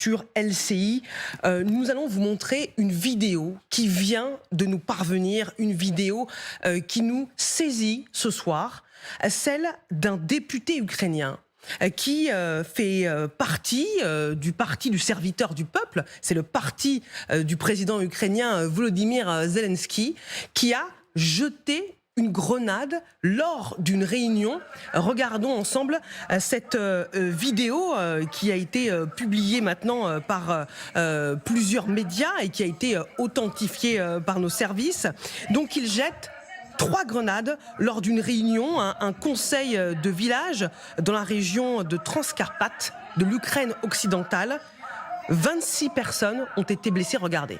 Sur LCI, nous allons vous montrer une vidéo qui vient de nous parvenir, une vidéo qui nous saisit ce soir, celle d'un député ukrainien qui fait partie du parti du serviteur du peuple. C'est le parti du président ukrainien Volodymyr Zelensky qui a jeté une grenade lors d'une réunion. Regardons ensemble cette vidéo qui a été publiée maintenant par plusieurs médias et qui a été authentifiée par nos services. Donc il jette 3 grenades lors d'une réunion, un conseil de village dans la région de Transcarpathie, de l'Ukraine occidentale. 26 personnes ont été blessées, regardez.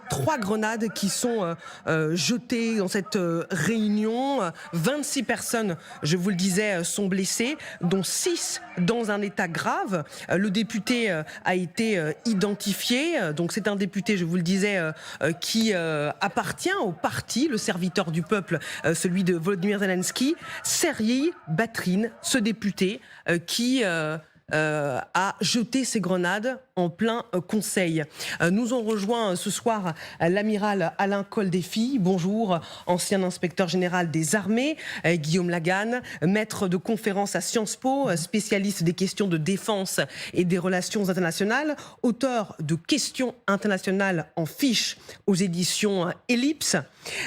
Trois grenades qui sont jetées dans cette réunion. 26 personnes, je vous le disais, sont blessées, dont 6 dans un état grave. Le député a été identifié. Donc c'est un député, je vous le disais, qui appartient au parti, le serviteur du peuple, celui de Volodymyr Zelensky. Serhiy Batrin, ce député qui a jeté ces grenades en plein conseil. Nous ont rejoint ce soir l'amiral Alain Coldefy, bonjour, ancien inspecteur général des armées, Guillaume Laganne, maître de conférences à Sciences Po, spécialiste des questions de défense et des relations internationales, auteur de Questions internationales en fiche aux éditions Ellipse.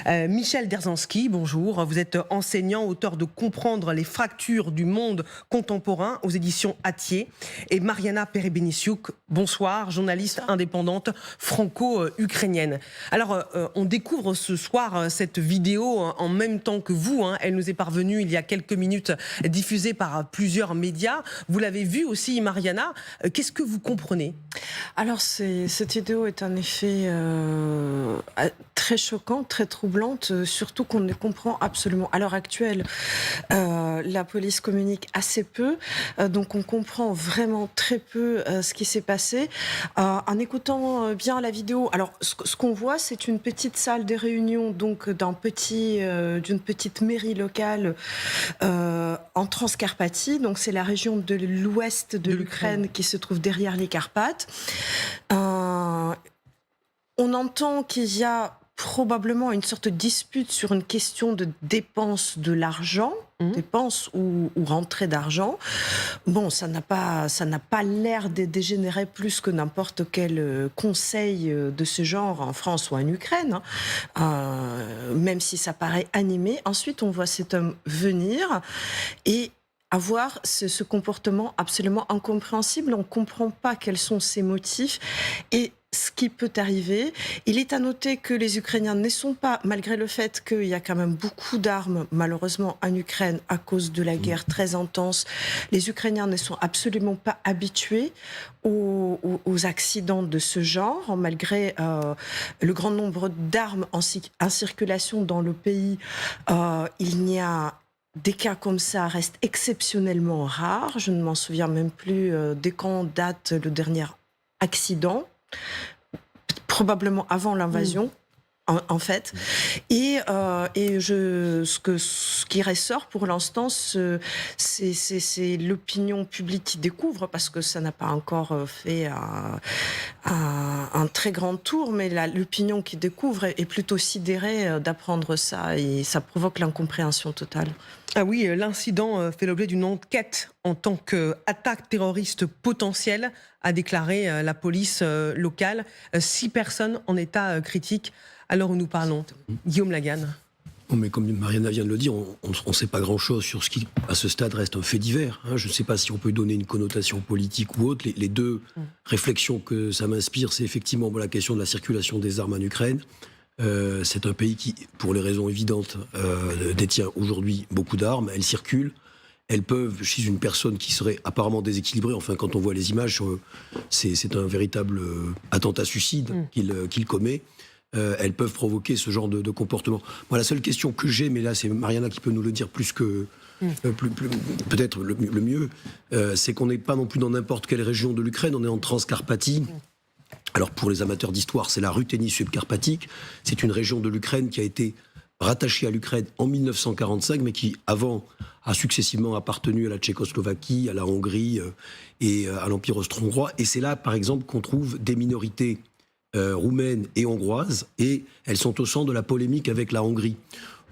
Michel Derzhansky, bonjour, vous êtes enseignant, auteur de Comprendre les fractures du monde contemporain aux éditions Hatier. Et Mariana Perebenisiuk, bonsoir, journaliste indépendante franco-ukrainienne. Alors, on découvre ce soir cette vidéo en même temps que vous. Elle nous est parvenue il y a quelques minutes, diffusée par plusieurs médias. Vous l'avez vue aussi, Mariana. Qu'est-ce que vous comprenez? Alors, cette vidéo est en effet très choquante, très troublante, surtout qu'on ne comprend absolument. À l'heure actuelle, la police communique assez peu, donc on comprend vraiment très peu ce qui s'est passé. En écoutant bien la vidéo, alors ce qu'on voit, c'est une petite salle de réunion, donc d'une petite mairie locale en Transcarpathie, donc c'est la région de l'ouest de l'Ukraine qui se trouve derrière les Carpates. On entend qu'il y a probablement une sorte de dispute sur une question de dépense de l'argent, dépense ou rentrée d'argent. Bon, ça n'a pas l'air de dégénérer plus que n'importe quel conseil de ce genre en France ou en Ukraine, même si ça paraît animé. Ensuite, on voit cet homme venir et avoir ce comportement absolument incompréhensible. On ne comprend pas quels sont ses motifs et ce qui peut arriver. Il est à noter que les Ukrainiens ne sont pas, malgré le fait qu'il y a quand même beaucoup d'armes, malheureusement, en Ukraine, à cause de la guerre très intense, les Ukrainiens ne sont absolument pas habitués aux accidents de ce genre, malgré le grand nombre d'armes en circulation dans le pays. Il n'y a des cas comme ça restent exceptionnellement rares. Je ne m'en souviens même plus de quand date le dernier accident. Probablement avant l'invasion, en fait. Et ce qui ressort pour l'instant, c'est l'opinion publique qui découvre, parce que ça n'a pas encore fait un très grand tour, mais l'opinion qui découvre est plutôt sidérée d'apprendre ça, et ça provoque l'incompréhension totale. Ah oui, l'incident fait l'objet d'une enquête en tant qu'attaque terroriste potentielle, a déclaré la police locale. 6 personnes en état critique à l'heure où nous parlons. Guillaume Laganne. Bon, mais comme Mariana vient de le dire, on ne sait pas grand-chose sur ce qui, à ce stade, reste un fait divers. Je ne sais pas si on peut donner une connotation politique ou autre. Les deux réflexions que ça m'inspire, c'est effectivement la question de la circulation des armes en Ukraine. C'est un pays qui, pour les raisons évidentes, détient aujourd'hui beaucoup d'armes. Elles circulent. Elles peuvent, chez une personne qui serait apparemment déséquilibrée, enfin quand on voit les images, c'est un véritable attentat-suicide qu'il commet. Elles peuvent provoquer ce genre de comportement. Moi, la seule question que j'ai, mais là c'est Mariana qui peut nous le dire plus que peut-être le mieux, c'est qu'on n'est pas non plus dans n'importe quelle région de l'Ukraine, on est en Transcarpathie. Alors pour les amateurs d'histoire, c'est la Ruthénie subcarpatique. C'est une région de l'Ukraine qui a été rattachée à l'Ukraine en 1945, mais qui avant a successivement appartenu à la Tchécoslovaquie, à la Hongrie et à l'Empire austro-hongrois. Et c'est là, par exemple, qu'on trouve des minorités roumaines et hongroises, et elles sont au centre de la polémique avec la Hongrie.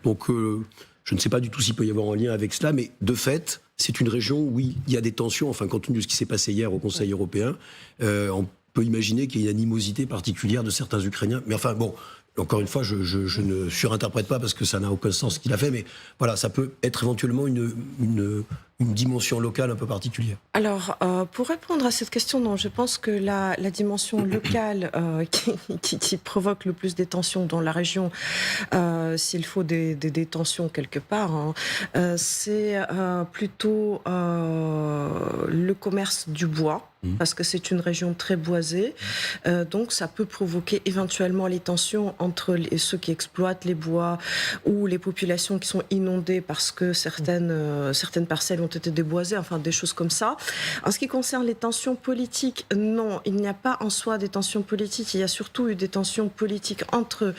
Donc je ne sais pas du tout s'il peut y avoir un lien avec cela, mais de fait, c'est une région où il y a des tensions, enfin compte tenu de ce qui s'est passé hier au Conseil européen, on peut imaginer qu'il y a une animosité particulière de certains Ukrainiens. Mais enfin bon, encore une fois, je ne surinterprète pas parce que ça n'a aucun sens ce qu'il a fait, mais voilà, ça peut être éventuellement une dimension locale un peu particulière. Alors, pour répondre à cette question, non, je pense que la dimension locale qui provoque le plus des tensions dans la région, s'il faut des tensions quelque part, hein, c'est plutôt le commerce du bois, parce que c'est une région très boisée. Donc, ça peut provoquer éventuellement les tensions entre ceux qui exploitent les bois ou les populations qui sont inondées parce que certaines parcelles ont été déboisées, enfin des choses comme ça. En ce qui concerne les tensions politiques, non, il n'y a pas en soi des tensions politiques. Il y a surtout eu des tensions politiques entre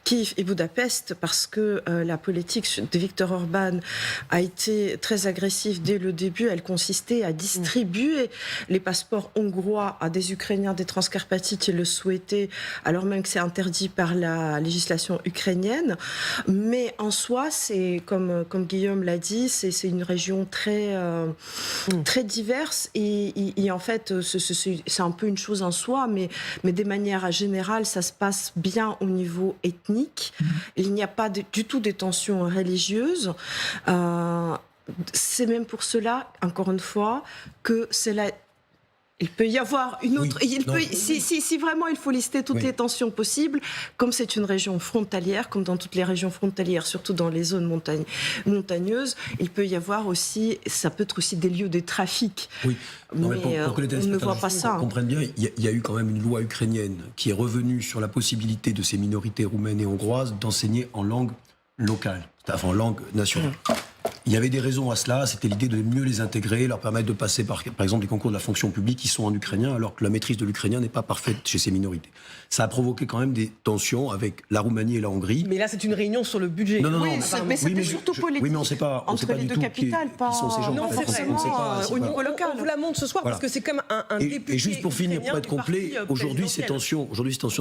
Kiev et Budapest parce que la politique de Viktor Orban a été très agressive dès le début. Elle consistait à distribuer les passeports hongrois à des Ukrainiens des Transcarpathie qui le souhaitaient, alors même que c'est interdit par la législation ukrainienne. Mais en soi, c'est comme Guillaume l'a dit, c'est une région très diverse et en fait, c'est un peu une chose en soi, mais de manière générale, ça se passe bien au niveau ethnique. Il n'y a pas du tout des tensions religieuses. C'est même pour cela, encore une fois, que c'est la... Il peut y avoir une autre... Si vraiment il faut lister toutes les tensions possibles, comme c'est une région frontalière, comme dans toutes les régions frontalières, surtout dans les zones montagneuses, il peut y avoir aussi... Ça peut être aussi des lieux de trafic. Oui. Non, mais pour que les on ne voit pas ça. On comprenne bien, il y a eu quand même une loi ukrainienne qui est revenue sur la possibilité de ces minorités roumaines et hongroises d'enseigner en langue locale, enfin en langue nationale. Il y avait des raisons à cela, c'était l'idée de mieux les intégrer, leur permettre de passer par exemple les concours de la fonction publique qui sont en ukrainien, alors que la maîtrise de l'ukrainien n'est pas parfaite chez ces minorités. Ça a provoqué quand même des tensions avec la Roumanie et la Hongrie. Mais là, c'est une réunion sur le budget. Non, mais c'était surtout politique. Oui, mais on ne sait pas, entre les deux capitales, qui sont ces gens. Non, forcément, au niveau local. On vous la montre ce soir parce que c'est comme un député. Et juste pour finir, pour être complet, aujourd'hui ces tensions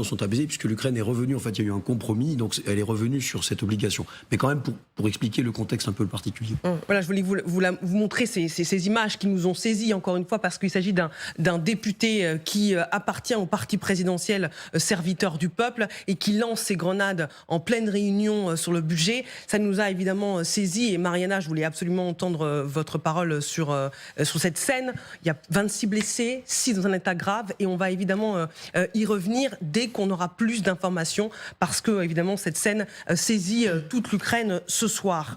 sont abaissées puisque l'Ukraine est revenue, en fait il y a eu un compromis, donc elle est revenue sur cette obligation. Mais quand même pour expliquer le contexte un peu particulier. Voilà, je voulais vous montrer ces images qui nous ont saisis encore une fois parce qu'il s'agit d'un député qui appartient au parti présidentiel serviteur du peuple et qui lance ses grenades en pleine réunion sur le budget. Ça nous a évidemment saisis et Mariana, je voulais absolument entendre votre parole sur cette scène. Il y a 26 blessés, 6 dans un état grave et on va évidemment y revenir dès qu'on aura plus d'informations parce que évidemment cette scène saisit toute l'Ukraine ce soir.